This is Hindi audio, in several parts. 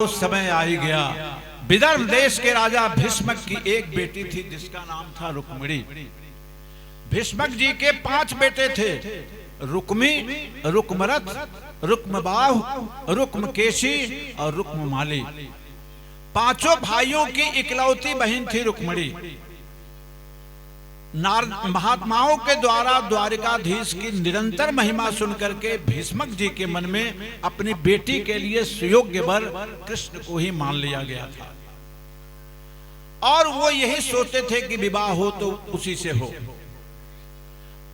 वो समय आ ही गया। विदर्भ देश के राजा भीष्मक की एक बेटी थी जिसका नाम था रुक्मिणी। भीष्मक जी के 5 बेटे थे, रुक्मी, रुक्मरथ, रुक्मबाहु, रुक्मकेशी और रुक्ममाली। 5 भाइयों की इकलौती बहन थी रुक्मिणी। महात्माओं के द्वारा द्वारिकाधीश की निरंतर महिमा सुनकर के भीष्मक जी के मन में अपनी बेटी के लिए सुयोग्य वर कृष्ण को ही मान लिया गया था और वो यही सोचते थे कि विवाह हो तो उसी से हो।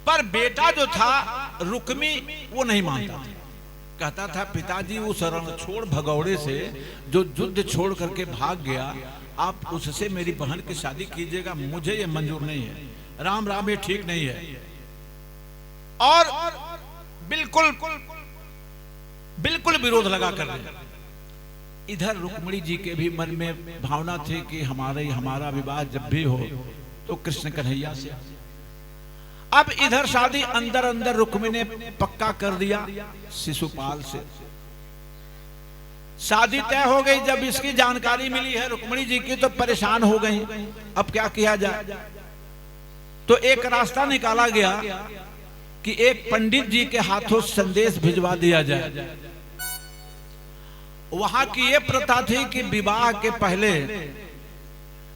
पर बेटा जो था रुक्मी वो नहीं मानता था। कहता था पिताजी उस रण छोड़ भगौड़े से जो युद्ध छोड़ करके भाग गया, आप उससे मेरी बहन की शादी कीजिएगा, मुझे ये मंजूर नहीं है। राम राम ये ठीक नहीं है। और बिल्कुल बिल्कुल विरोध लगा कर रहे। इधर रुक्मिणी जी के भी मन में भावना थी कि हमारा विवाह जब भी हो तो कृष्ण कन्हैया से। अब इधर शादी अंदर अंदर रुक्मिणी ने पक्का कर दिया शिशुपाल से। शादी तय हो गई। जब इसकी जानकारी मिली है रुक्मिणी जी की तो परेशान हो गई। अब क्या किया जाए? तो एक रास्ता निकाला गया कि एक पंडित जी के हाथों संदेश भिजवा दिया जाए। वहां की ये प्रथा थी कि विवाह के पहले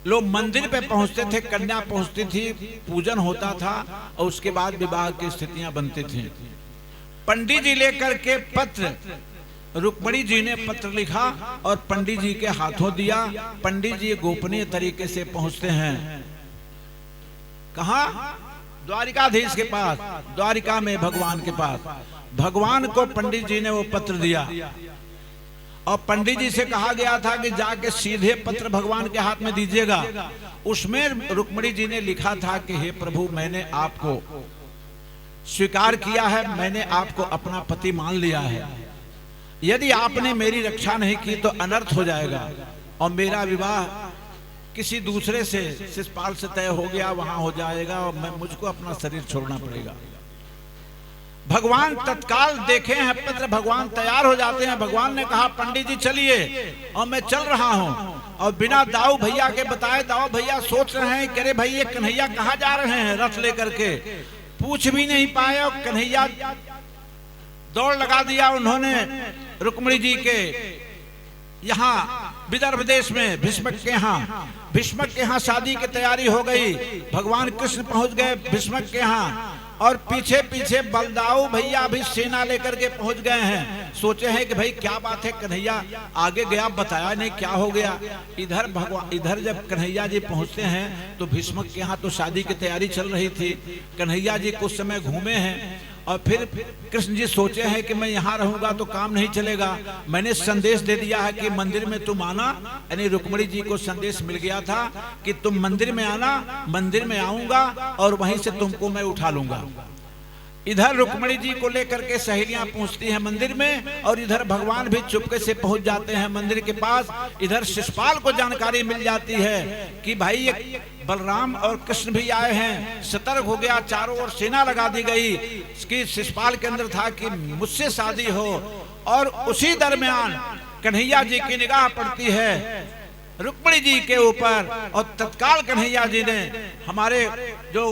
लोग मंदिर पे पहुंचते थे, कन्या पहुंचती थी, पूजन होता था और उसके बाद विवाह की स्थितियां बनती थी। पंडित जी लेकर के पत्र, रुक्मिणी जी ने पत्र लिखा और पंडित जी के हाथों दिया। पंडित जी गोपनीय तरीके से पहुंचते हैं कहां? द्वारिकाधीश के पास, द्वारिका में भगवान के पास। भगवान को पंडित जी ने वो पत्र दिया और पंडित जी से कहा गया था कि जाके सीधे पत्र भगवान के हाथ में दीजिएगा। उसमें रुक्मिणी जी ने लिखा था कि हे प्रभु, मैंने आपको स्वीकार किया है, मैंने आपको अपना पति मान लिया है। यदि आपने मेरी रक्षा नहीं की तो अनर्थ हो जाएगा और मेरा विवाह किसी दूसरे से शिशुपाल से तय हो गया, वहां हो जाएगा और मुझको अपना शरीर छोड़ना पड़ेगा। भगवान तत्काल देखे हैं पत्र, भगवान तैयार हो जाते हैं। भगवान ने कहा पंडित जी चलिए, और मैं चल रहा हूं। और बिना दाऊ भैया के बताए, दाऊ भैया सोच रहे हैं कि अरे भाई ये कन्हैया कहाँ जा रहे हैं रथ लेकर के। पूछ भी नहीं पाए और कन्हैया दौड़ लगा दिया उन्होंने रुक्मिणी जी के यहाँ विदर्भ देश में भीष्मक के यहाँ। भीष्मक के यहाँ शादी की तैयारी हो गई। भगवान कृष्ण पहुंच गए भीष्मक के यहाँ और पीछे पीछे बलदाऊ भैया भी सेना लेकर के पहुंच गए हैं। सोचे हैं कि भाई क्या बात है, कन्हैया आगे गया, बताया नहीं क्या हो गया। इधर जब कन्हैया जी पहुंचते हैं तो भीष्मक के यहाँ तो शादी की तैयारी चल रही थी। कन्हैया जी कुछ समय घूमे हैं और फिर कृष्ण जी सोचे हैं कि मैं यहाँ रहूंगा तो काम नहीं चलेगा। मैंने संदेश दे दिया है कि मंदिर में तुम आना, यानी रुक्मिणी जी को संदेश मिल गया था कि तुम मंदिर में आना, मंदिर में आऊंगा और वहीं से तुमको मैं उठा लूंगा। इधर रुक्मिणी जी को लेकर के सहेलियां पहुंचती हैं मंदिर में और इधर भगवान भी चुपके से पहुंच जाते हैं मंदिर के पास। इधर शिशुपाल को जानकारी मिल जाती है कि भाई ये बलराम और कृष्ण भी आए हैं। सतर्क हो गया, चारों ओर सेना लगा दी गई। इसकी शिशुपाल के अंदर था कि मुझसे शादी हो। और उसी दरमियान कन्हैया जी की निगाह पड़ती है रुक्मिणी जी के ऊपर और तत्काल कन्हैया जी ने, हमारे जो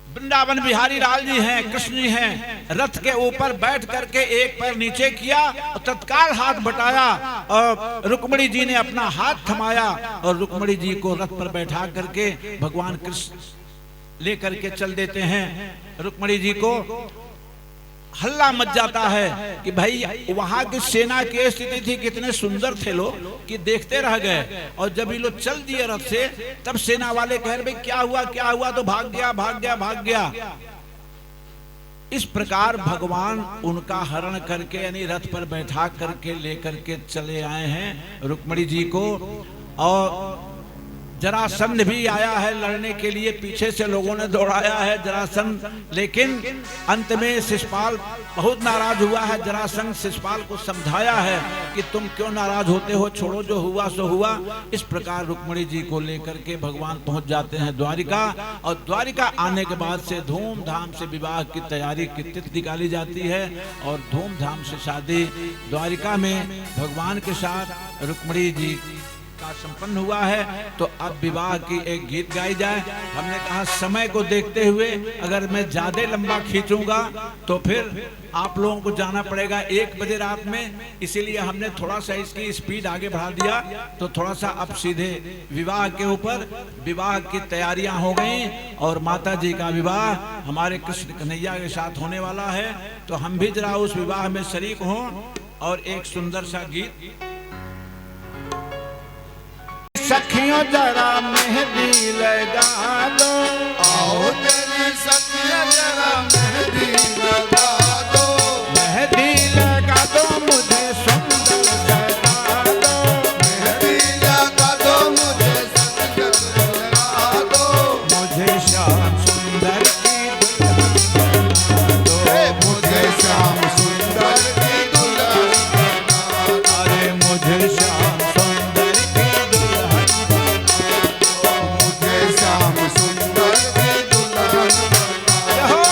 वृंदावन बिहारी लाल जी हैं, कृष्ण जी हैं, रथ के ऊपर बैठ करके एक पैर नीचे किया और तत्काल हाथ बटाया और रुक्मिणी जी ने अपना हाथ थमाया और रुक्मिणी जी को रथ पर बैठा करके भगवान कृष्ण लेकर के चल देते हैं। रुक्मिणी जी को हल्ला मच जाता है कि भाई वहां की सेना की स्थिति थी, कितने सुंदर थे लोग कि देखते रह गए। और जब ये लोग चल दिए रथ से तब सेना वाले कह रहे क्या हुआ क्या हुआ, तो भाग गया भाग गया भाग गया। इस प्रकार भगवान उनका हरण करके यानी रथ पर बैठा करके लेकर के चले आए हैं रुक्मिणी जी को। और जरासंध भी आया है लड़ने के लिए, पीछे से लोगों ने दौड़ाया है जरासंध, लेकिन अंत में शिशुपाल बहुत नाराज हुआ है। जरासंध शिशुपाल को समझाया है कि तुम क्यों नाराज होते हो, छोड़ो, जो हुआ सो हुआ। इस प्रकार रुक्मिणी जी को लेकर के भगवान पहुंच जाते हैं द्वारिका, और द्वारिका आने के बाद से धूमधाम से विवाह की तैयारी की तिथि निकाली जाती है, और धूमधाम से शादी द्वारिका में भगवान के साथ रुक्मिणी जी का संपन्न हुआ है। तो अब विवाह की एक गीत गाई जाए। हमने कहा समय को देखते हुए अगर मैं ज्यादा लंबा खींचूंगा तो फिर आप लोगों को जाना पड़ेगा 1 बजे रात में, इसीलिए हमने थोड़ा सा इसकी स्पीड आगे बढ़ा दिया। तो थोड़ा सा अब सीधे विवाह के ऊपर, विवाह की तैयारियां हो गई और माता जी का विवाह हमारे कृष्ण कन्हैया के साथ होने वाला है। तो हम भी जरा उस विवाह में शरीक हों और एक सुंदर सा गीत। सखियों जरा मेहंदी लगा दो, आओ तेरी सखियों जरा मेहंदी लगा दो, मेहंदी लगा दो मुझे सुंदर लगा दो, मेहंदी लगा दो मुझे सुंदर लगा दो, मुझे श्याम सुंदर की दुल्हन बना दो, मुझे श्याम सुंदर की दुल्हन बना दो, अरे मुझे श्याम सुंदर की दुल्हन, मुझे श्याम सुंदर की दुल्हन बना दो।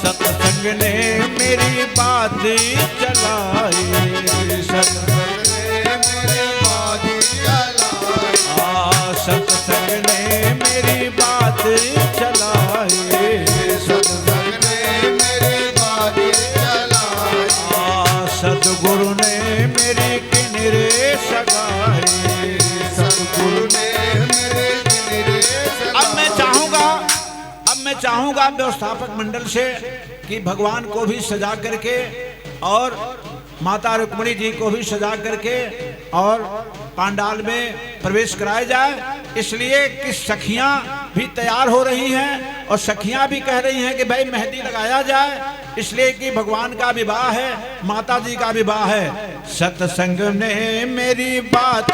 सत्संग ने मेरी बात चलाई, सत्संग ने मेरी बाजी चलाई, सत्संग ने मेरी बात चलाई, सत्संग ने मेरी बाजी चलाई, सदगुरु ने मेरी किनरे सगाई। सतगुरु ने मेरे किनरे अब मैं चाहूंगा व्यवस्थापक मंडल से कि भगवान को भी सजा करके और माता रुक्मिणी जी को भी सजा करके और पांडाल में प्रवेश कराया जाए, इसलिए कि सखियां भी तैयार हो रही हैं और सखियां भी कह रही हैं कि भाई मेहंदी लगाया जाए, इसलिए कि भगवान का विवाह है, माता जी का विवाह है। सत्संग ने मेरी बात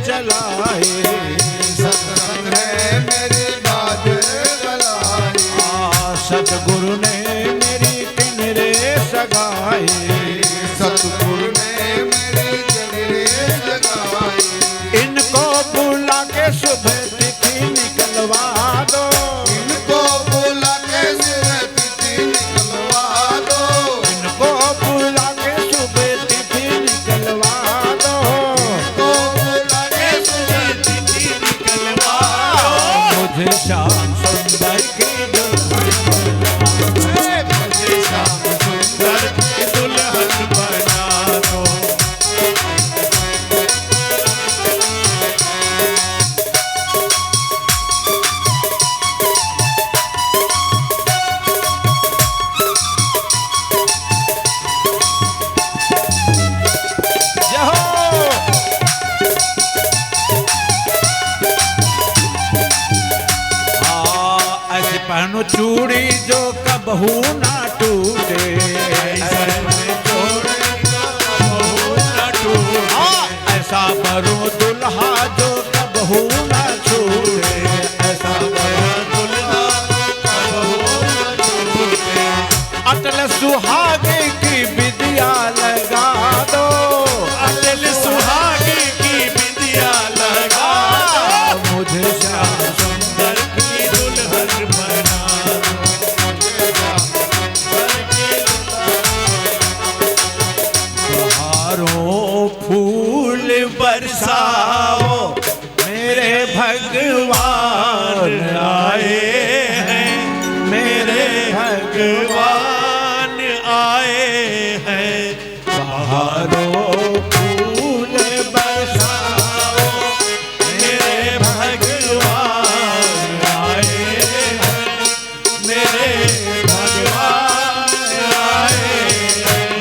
चलाई, सत्संग ने मेरी बात चलाई, सतगुरु ने मेरी किनरे सगाई, सतगुरु ने मेरी किनरे सगाई, इनको बुला के सुबह तिथि निकलवा दो, इनको बुला के सुबह तिथि निकलवा दो, इनको बुला के सुबह तिथि निकलवा दो, इनको बुला के सुबह तिथि निकलवा दो, मुझे श्याम सुंदर की दुल्हन, मुझे श्याम सुंदर की दुल्हन बना दो। जय हो। ऐसे पहनो चूड़ी जो कबहू ना टूटे, ऐसा भरो दुल्हा जो कबहू ना छूटे, ऐसा भरो दुल्हा अटल सुहागे की विद्या लगा दो, अटल सुहागे की विद्या लगा दो, मुझे श्याम सुंदर की दुल्हन बना बहारों फूल बरसाओ मेरे भगवान आए हैं, मेरे भगवान आए हैं। बहारों फूल बरसाओ मेरे भगवान आए हैं, मेरे भगवान आए हैं।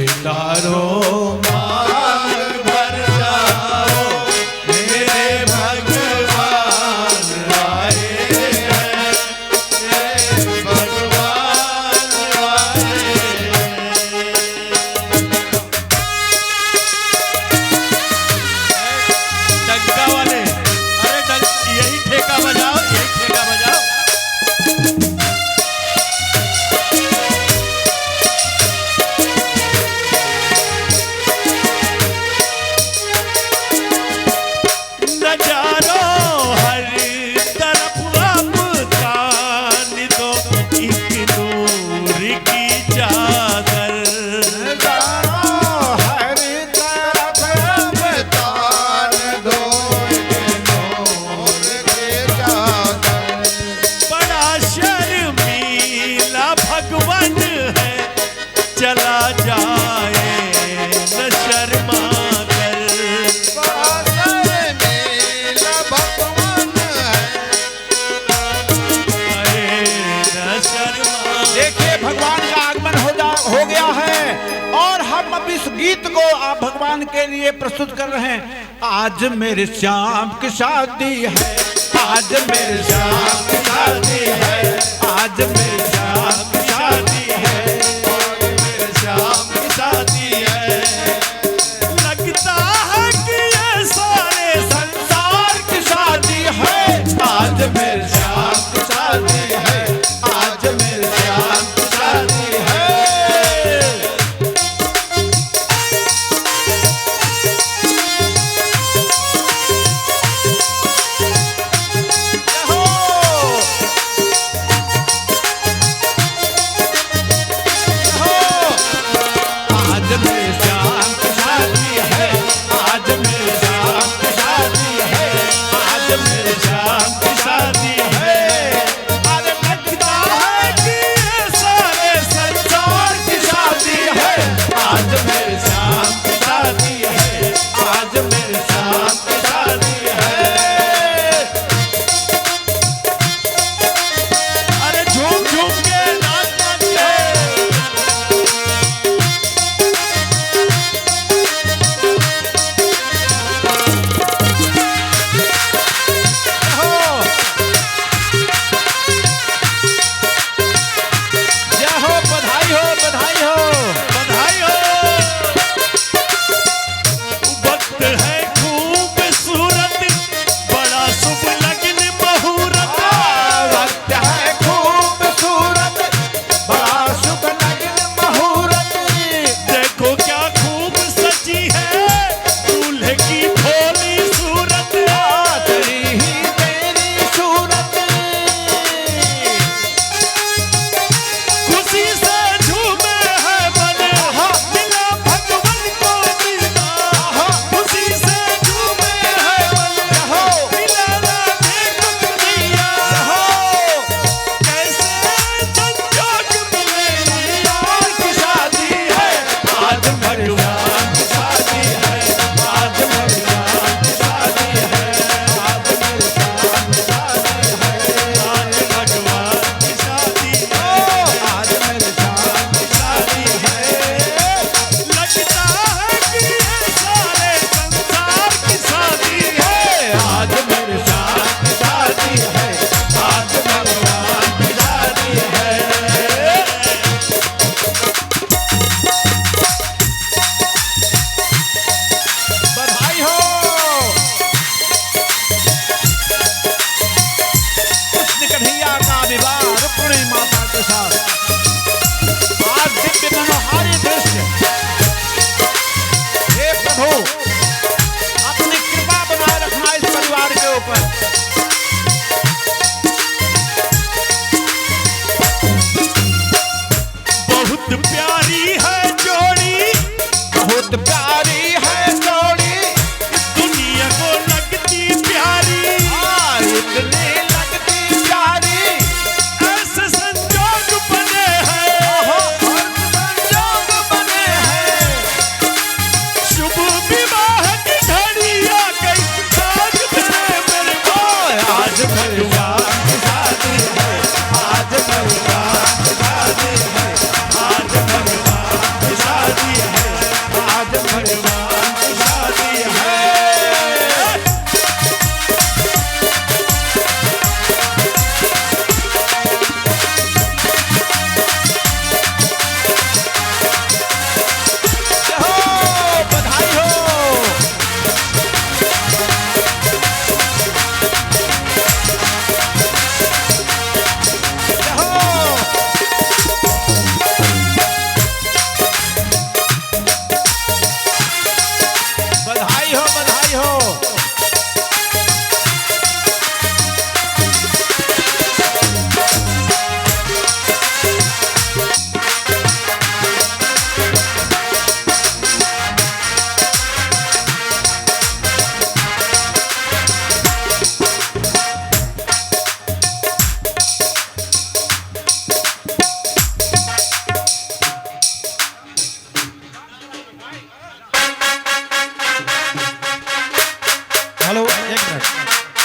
तारो मांग भर जाओ मेरे भगवान आए हैं, मेरे भगवान आए हैं। डंका वाले, अरे यही ठेका बजाओ, यही ठेका बजाओ। नजारों हर तरफ अब तान दो एक नूर की चादर। हर तरफ अब तान दो नूर की चादर। बड़ा शर्मीला भगवान है, चला जाए न शर्मा कर। मेरा भगवान है, अरे न शर्मा। देखिए भगवान का आगमन हो गया है और हम अब इस गीत को आप भगवान के लिए प्रस्तुत कर रहे हैं। आज मेरे श्याम की शादी है, आज मेरे श्याम की शादी है, आज मेरे श्याम की शादी है, और मेरे श्याम की शादी है। लगता है कि ये सारे संसार की शादी है। आज मेरे श्याम की शादी है, आज मेरे श्याम की शादी है। आज मेरे श्याम की शादी है, आज मेरे श्याम की शादी है, आज मेरे श्याम की शादी है। अरे लगता है कि ये सारे संसार की शादी है। आज मेरे श्याम की शादी है, आज मेरे श्याम की शादी है। अरे झूम झूम के नाच नाचते। जय हो, बधाई हो, बधाई हो। बधाई हो। वक्त है खूबसूरत, बड़ा शुभ लगन मुहूर्त। वक्त है खूबसूरत, बड़ा शुभ लगन मुहूर्त। देखो क्या खूब सजी है दूल्हे की भोली सूरत। तेरी ही तेरी सूरत, खुशी से झूमे है मन, मिला भगवान को मिलना। खुशी से झूमे है मन, मिला राधे को कन्हैया। कैसे संजोग मिले यार की शादी है। आज भगवान की शादी है, आज भगवान की शादी है, आज मेरे श्याम की शादी है, आज भगवान की शादी है। आज मेरे श्याम की शादी है। लगता है कि ये सारे संसार की शादी है। आज मेरे श्याम की शादी है, आज भगवान की शादी है। बधाई हो। कृष्ण कन्हैया का विवाह रुक्मिणी माता के साथ। आज दिव्य मनोहारी दृश्य। हे प्रभु, अपनी कृपा बनाए रखना इस परिवार के ऊपर। बहुत प्यारी है जोड़ी, बहुत प्यारी है जोड़ी, दुनिया को लगती प्यारी। इतनी लगती प्यारी। ऐसे संजोग बने हैं, संजोग बने हैं। शुभ विवाह की घड़ी आ गई। आज मेरे मेरे आज भगवान की शादी है, आज भगवान की शादी है, आज भगवान की शादी है।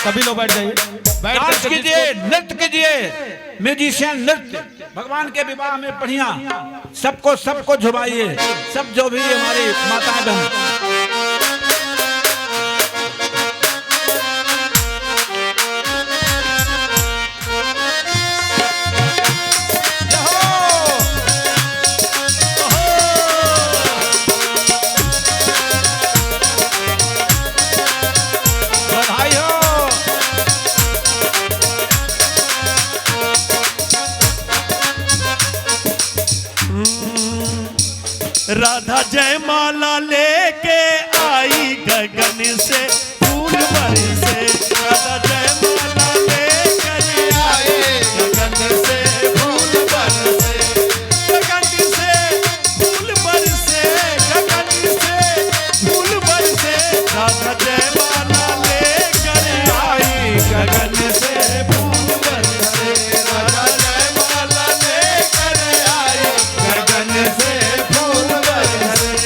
सभी लोग बैठ जाइए, बैठ डांस करके कीजिए, जिसको- नृत्य कीजिए, म्यूजिशियन नृत्य भगवान के विवाह में बढ़िया सबको सबको झुमाइए, सब जो भी हमारी माताएं बहन। बधाई हो। राधा जयमाला लेके आई गगन से फूल बरसे, राधा जयमाला लेकर आए गगन से फूल बरसे, गगन से फूल बरसे, गगन से फूल बरसे, राधा जयमाला लेकर आई गगन से फूल बरसे, राधा जयमाला लेकर आई गगन से फूल बरसे।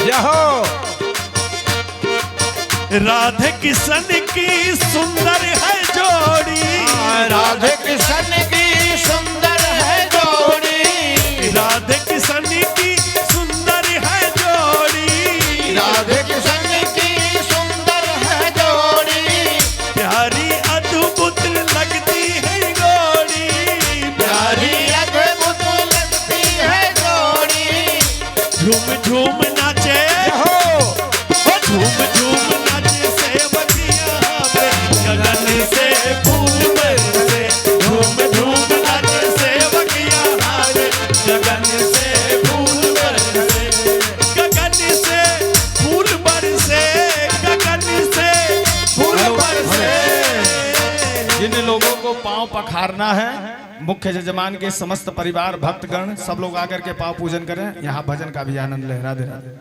जय हो। राधे किशन की सुंदर है जोड़ी, राधे कृष्ण की सुंदर है जोड़ी, राधे किशन की सुंदर है जोड़ी, राधे कृष्ण की सुंदर है जोड़ी, प्यारी अद्भुत लगती है गोरी, प्यारी अद्भुत लगती है जोड़ी। झूम झूम नाचे हो झूम झूम नाचे सेवकिया पे गगन से फूल बरसे, झूम झूम नाचे सेवकिया पे गगन से फूल बरसे, गगन से फूल बरसे, गगन से फूल बरसे। जिन लोगों को पांव पखारना है, मुख्य जजमान के समस्त परिवार भक्तगण सब लोग आकर के पांव पूजन करें, यहाँ भजन का भी आनंद ले। राधे राधे।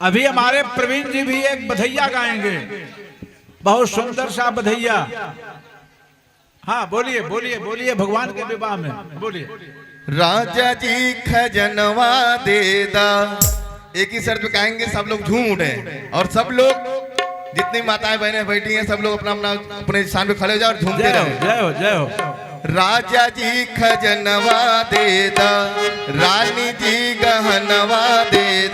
अभी हमारे प्रवीण जी भी एक बधैया गाएंगे, बहुत सुंदर सा बधैया। हाँ बोलिए बोलिए बोलिए, भगवान के विवाह में बोलिए। राजा जी खजनवा देदा, एक ही शर्त पे कहेंगे, सब लोग झूम उठे और सब लोग जितनी माताएं बहनें बैठी हैं सब लोग अपना अपना अपने स्थान पे खड़े हो जाओ और झूमते जय हो रहे। जय हो जय हो। राजा जी खजनवा देदा, रानी जी गहनवा देदा।